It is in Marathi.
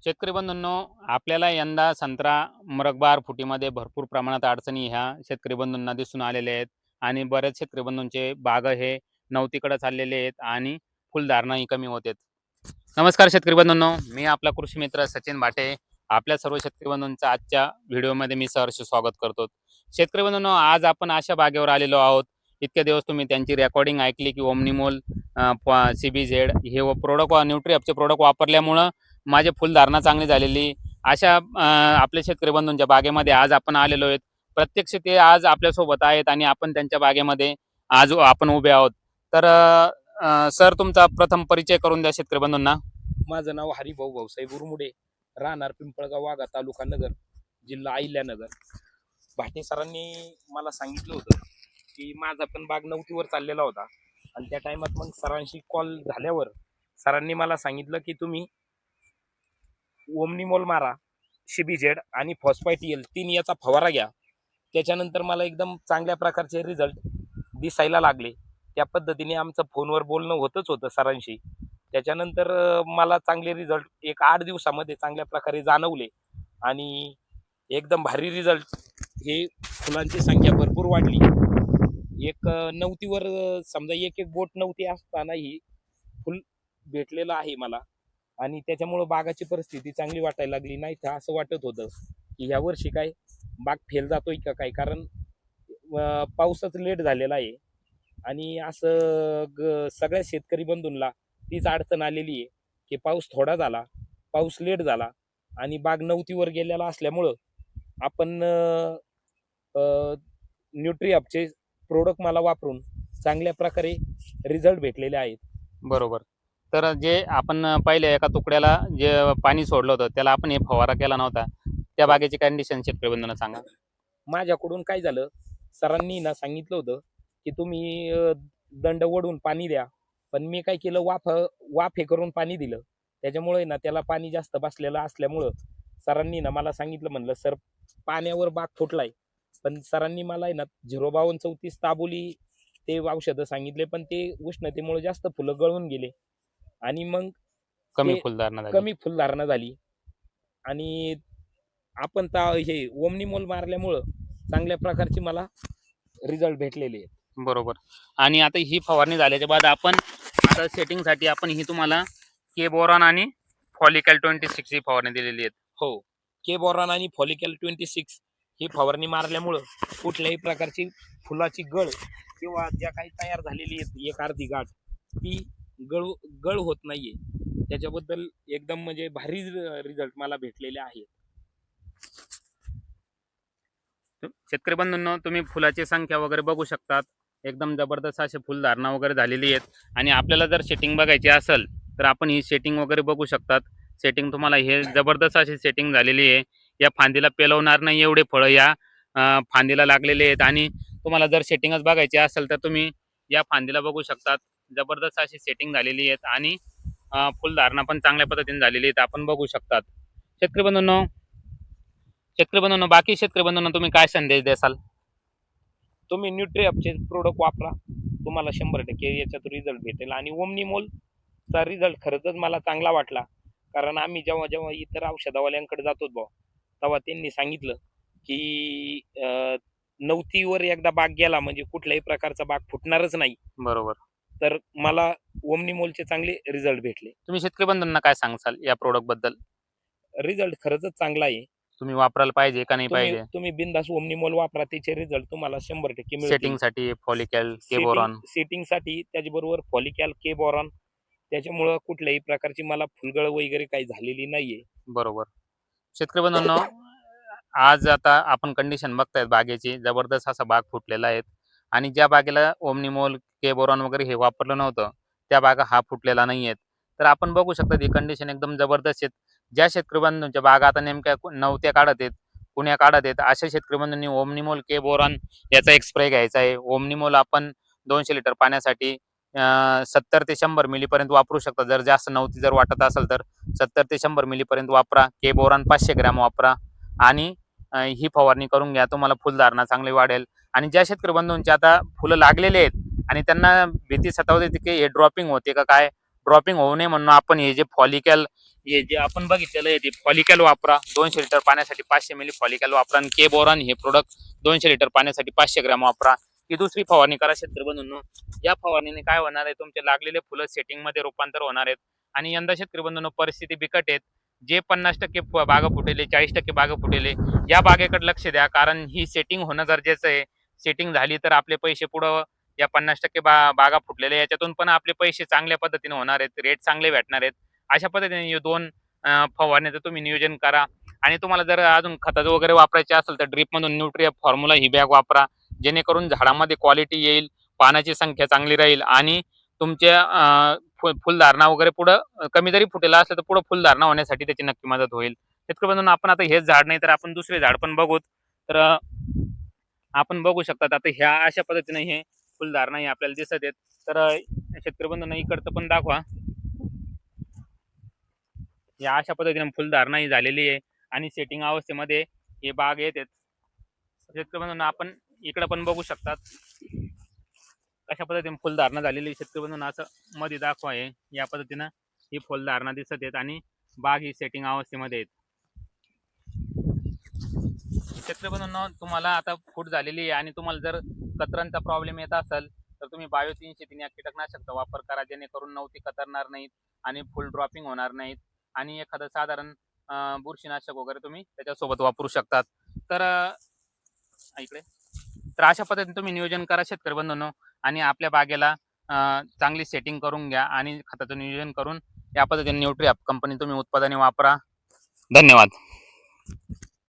शेतकरी बंधूंनो, आपल्याला यंदा संत्रा मरकबार फुटीमध्ये भरपूर प्रमाणात अडचणी ह्या शेतकरी बंधूंना दिसून आलेल्या आहेत आणि बऱ्याच शेतकरी बंधूंचे बाग हे नवतीकडे चाललेले आहेत आणि फुलधारणाही कमी होते. नमस्कार शेतकरी बंधूंनो, मी आपला कृषी मित्र सचिन भाटे आपल्या सर्व शेतकरी बंधूंचं आजच्या व्हिडिओमध्ये मी सहर्ष स्वागत करतो. शेतकरी बंधूंनो, आज आपण अशा बागेवर आलेलो आहोत. इतके दिवस तुम्ही त्यांची रेकॉर्डिंग ऐकली की ओमनिमोल CBZ हे प्रोडक्ट न्यूट्रीअपचे प्रोडक्ट वापरल्यामुळं माझे फुलधारणा चांगली झालेली. अशा आपल्या शेतकरी बंधूंच्या बागेमध्ये आज आपण आलेलो आहेत. प्रत्यक्ष ते आज आपल्यासोबत आहेत आणि आपण त्यांच्या बागेमध्ये आज आपण उभे आहोत. तर सर, तुमचा प्रथम परिचय करून द्या शेतकरी बंधूंना. माझं नाव हरिभाऊ भाऊसाहेब उरमुडे, राहणार पिंपळगाव, वाघा, तालुका नगर, जिल्हा अहिल्यानगर. भाटे सरांनी मला सांगितलं होतं की माझा पण बाग नवतीवर चाललेला होता आणि त्या टायमात मग सरांशी कॉल झाल्यावर सरांनी मला सांगितलं की तुम्ही ओमनिमोल मारा, CBZ आणि फॉस्फायटियल 3 याचा फवारा घ्या. त्याच्यानंतर मला एकदम चांगल्या प्रकारचे रिझल्ट दिसायला लागले. त्या पद्धतीने आमचं फोनवर बोलणं होतं सरांशी. त्याच्यानंतर मला चांगले रिझल्ट एक 8 दिवसामध्ये चांगल्या प्रकारे जाणवले आणि एकदम भारी रिझल्ट. हे फुलांची संख्या भरपूर वाढली. एक नवतीवर समजा एक बोट नवती असतानाही फुल भेटलेलं आहे मला आणि त्याच्यामुळं बागाची परिस्थिती चांगली वाटायला लागली. नाही तर असं वाटत होतं की ह्या वर्षी काय बाग फेल जातोय का काय, कारण पाऊसच लेट झालेला आहे आणि असं सगळ्या शेतकरी बंधूंना तीच अडचण आलेली आहे की पाऊस थोडा झाला, पाऊस लेट झाला आणि बाग नवतीवर गेलेला असल्यामुळं आपण न्यूट्रीअपचे प्रोडक्ट मला वापरून चांगल्या प्रकारे रिझल्ट भेटलेले आहेत. बरोबर. तर जे आपण पहिले एका तुकड्याला जे पाणी सोडलं होतं त्याला आपण हे फवारा केला नव्हता, त्या बागेची कंडिशन शेतकरी बंधूंना सांगा. माझ्याकडून काय झालं, सरांनी सांगितलं होतं की तुम्ही दंड ओढून पाणी द्या, पण मी काय केलं, वाफ हे करून पाणी दिलं. त्याच्यामुळे त्याला पाणी जास्त बसलेलं असल्यामुळं सरांनी मला सांगितलं, म्हणलं सर पाण्यावर बाग फुटलाय. पण सरांनी मला 05234 ताबोली ते औषधं सांगितले, पण ते उष्णतेमुळे जास्त फुलं गळून गेले आणि मग कमी फुलधारणा झाली. कमी फुलधारणा झाली आणि आपण हे ओमनिमोल मारल्यामुळं चांगल्या प्रकारचे मला रिझल्ट भेटलेले आहेत. बरोबर. आणि आता ही फवारणी झाल्याच्या बाद आपण आता सेटिंगसाठी आपण ही तुम्हाला के बोरॉन आणि फॉलिकल 26 ही फवारणी दिलेली आहेत. हो, के बोरॉन आणि फॉलिकल 26 ही फवारणी मारल्यामुळं कुठल्याही प्रकारची फुलाची गळ किंवा ज्या काही तयार झालेली एक अर्धी गाठ ती गळ होत नाहीये. त्याच्याबद्दल एकदम म्हणजे भारी रिझल्ट मला भेटलेले आहेत. शेतकरी बंधूंनो, तुम्ही फुलाची संख्या वगैरे बघू शकतात. एकदम जबरदस्त अशी फुलधारणा वगैरे झालेली आहेत. आणि आपल्याला जर सेटिंग बघायची असेल तर आपण ही सेटिंग वगैरे बघू शकतात. सेटिंग तुम्हाला हे जबरदस्त अशी सेटिंग झालेली आहे. या फांदीला पेलवणार नाही एवढे फळं या फांदीला लागलेले आहेत. आणि तुम्हाला जर सेटिंगच बघायची असेल तर तुम्ही या फांदीला बघू शकतात. जबरदस्त अशी सेटिंग झालेली आहेत आणि फुलधारणा पण चांगल्या पद्धतीने झालेली आहेत, आपण बघू शकतात. शेतकरी बंधूंनो, बाकी शेतकरी बंधूंना तुम्ही काय संदेश द्याल? तुम्ही न्यूट्रीअपचे प्रोडक्ट वापरा, तुम्हाला 100% याच्यात रिझल्ट भेटेल. आणि ओमनिमोलचा रिझल्ट खरंच मला चांगला वाटला, कारण आम्ही जेव्हा इतर औषधवाल्यांकडे जातो तेव्हा त्यांनी सांगितलं की नवतीवर एकदा बाग गेला म्हणजे कुठल्याही प्रकारचा बाग फुटणारच नाही. बरोबर. तर मला ओमनिमोलचे चांगले रिझल्ट भेटले. तुम्ही शेतकरी बंधूंना काय सांगाल या प्रोडक्ट बद्दल? रिझल्ट खरंच चांगला आहे. तुम्ही वापरायला पाहिजे का नाही पाहिजे? तुम्ही बिंदास ओमनिमोल वापरा, त्याचे रिझल्ट तुम्हाला 100% मिळतील. सेटिंगसाठी फॉलिकल, के बोरॉन, सेटिंगसाठी त्याचबरोबर फॉलिकल, के बोरॉन, त्याच्यामुळं कुठल्याही प्रकारची मला फुलगळ वगैरे काही झालेली नाहीये. बरोबर. शेतकरी बंधूंनो, आज आता आपण कंडिशन बघतायत बागेची, जबरदस्त असा बाग फुटलेला आहे. आणि ज्या बागेला ओमनिमोल, के बोरॉन वगैरे हे वापरलं नव्हतं त्या बागा हा फुटलेला नाही आहेत. तर आपण बघू शकता ही कंडिशन एकदम जबरदस्त आहेत. ज्या शेतकरी बंधूंच्या बागा आता नेमक्या नवत्या काढत आहेत, कुण्या काढत आहेत, अशा शेतकरी बंधूंनी ओमनिमोल, के बोरॉन याचा एक स्प्रे घ्यायचा आहे. ओमनिमोल आपण 200 लिटर पाण्यासाठी 70 ते 100 मिलीपर्यंत वापरू शकता. जर जास्त नवती जर वाटत असेल तर 70 ते 100 मिलीपर्यंत वापरा. के बोरॉन 500 ग्रॅम वापरा आणि ही फवारणी करून घ्या. तुम्हाला फुलधारणा चांगली वाढेल. आणि ज्या शेतकरी बंधूंचे आता फुलं लागलेले आहेत आणि त्यांना भीती सतावते की हे ड्रॉपिंग होते का काय, ड्रॉपिंग होऊ नये म्हणून आपण हे जे फॉलिकल हे जे आपण बघितलेलं आहे ते फॉलिकॅल वापरा 200 लिटर पाण्यासाठी 500 मिली फॉलिकॅल वापरा आणि के बोरॉन हे प्रोडक्ट 200 लिटर पाण्यासाठी 500 ग्रॅम वापरा. ही दुसरी फवारणी करा शेतकरी बंधूंनो. या फवारणीने काय होणार आहे, तुमचे लागलेले फुलं सेटिंग मध्ये रूपांतर होणार आहेत. आणि यंदा शेतकरी बंधूंनो परिस्थिती बिकट आहेत. जे 50% बागा फुटेले 40% बागा फुटेले या बागेकडे लक्ष द्या, कारण ही सेटिंग होणं गरजेचं आहे. सेटिंग झाली तर आपले पैसे पुढं या 50% बागा फुटलेल्या याच्यातून पण आपले पैसे चांगल्या पद्धतीने होणार आहेत, रेट चांगले भेटणार आहेत. अशा पद्धतीने हे 2 फवारण्याचं तुम्ही नियोजन करा. आणि तुम्हाला जर अजून खतं वगैरे वापरायचे असेल तर ड्रिपमधून न्यूट्रिया फॉर्म्युला ही बॅग वापरा, जेणेकरून झाडामध्ये क्वालिटी येईल, पानाची संख्या चांगली राहील आणि तुमच्या फुलधारणा वगैरे पुढं कमी जरी फुटेला असलं तर पुढं फुलधारणा होण्यासाठी त्याची नक्की मदत होईल. शेतकरी बंधूंनो, आपण आता हेच झाड नाही तर आपण दुसरे झाड पण बघूत. तर आपण बघू शकतात आता ह्या अशा पद्धतीने हे फुलधारणा ही आपल्याला दिसत आहेत. तर शेतकरी बंधूंना इकडचं पण दाखवा. या अशा पद्धतीने फुलधारणा ही झालेली आहे आणि सेटिंग अवस्थेमध्ये हे बाग येतात. शेतकरी बंधूंना आपण इकडे पण बघू शकतात कशा पद्धतीने फुलधारणा झालेली शेतकरी बंधूंना असं मध्ये दाखवा आहे. या पद्धतीनं ही फुलधारणा दिसत आहेत आणि बाग ही सेटिंग अवस्थेमध्ये आहेत. शेतकरी बंधूंनो, तुम्हाला आता फूट झालेली आहे आणि तुम्हाला जर कचऱ्यांचा प्रॉब्लेम येत असेल तर तुम्ही बायो 303 या कीटकनाशकचा वापर करा, जेणेकरून नवती कतरणार नाहीत आणि फुल ड्रॉपिंग होणार नाहीत. आणि एखादं साधारण बुरशीनाशक वगैरे तुम्ही त्याच्यासोबत वापरू शकतात. तर इकडे तर अशा पद्धतीने तुम्ही नियोजन करा शेतकरी बंधूंनो आणि आपल्या बागेला चांगली सेटिंग करून घ्या आणि खताचं नियोजन करून या पद्धतीने न्यूट्री कंपनी तुम्ही उत्पादने वापरा. धन्यवाद.